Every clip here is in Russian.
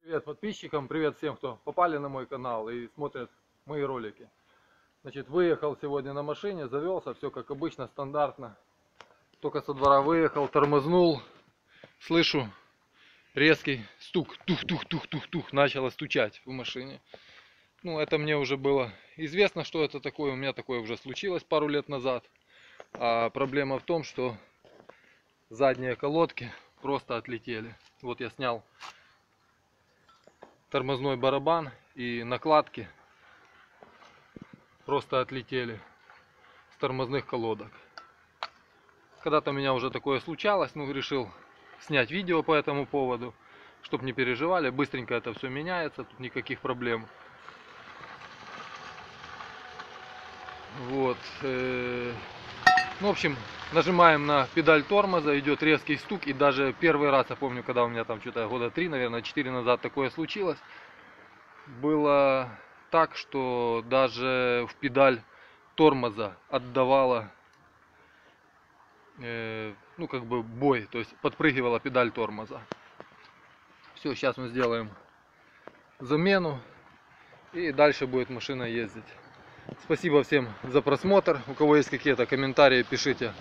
Привет подписчикам, привет всем, кто попали на мой канал и смотрят мои ролики. Значит, выехал сегодня на машине, завелся, все как обычно, стандартно. Только со двора выехал, тормознул, слышу резкий стук, тух-тух-тух-тух-тух, начало стучать в машине. Ну, это мне уже было известно, что это такое, у меня такое уже случилось пару лет назад. А проблема в том, что задние колодки просто отлетели. Вот я снял тормозной барабан и накладки просто отлетели с тормозных колодок. Когда-то у меня уже такое случалось, ну решил снять видео по этому поводу, чтобы не переживали, быстренько это все меняется, тут никаких проблем. Вот. Ну, в общем, нажимаем на педаль тормоза, идет резкий стук, и даже первый раз, я помню, когда у меня там что-то года 3, наверное, 4 назад такое случилось, было так, что даже в педаль тормоза отдавала, ну как бы бой, то есть подпрыгивала педаль тормоза. Все, сейчас мы сделаем замену, и дальше будет машина ездить. Спасибо всем за просмотр. У кого есть какие-то комментарии, пишите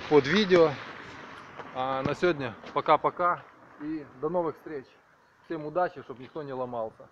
под видео. А на сегодня пока-пока и до новых встреч. Всем удачи, чтобы никто не ломался.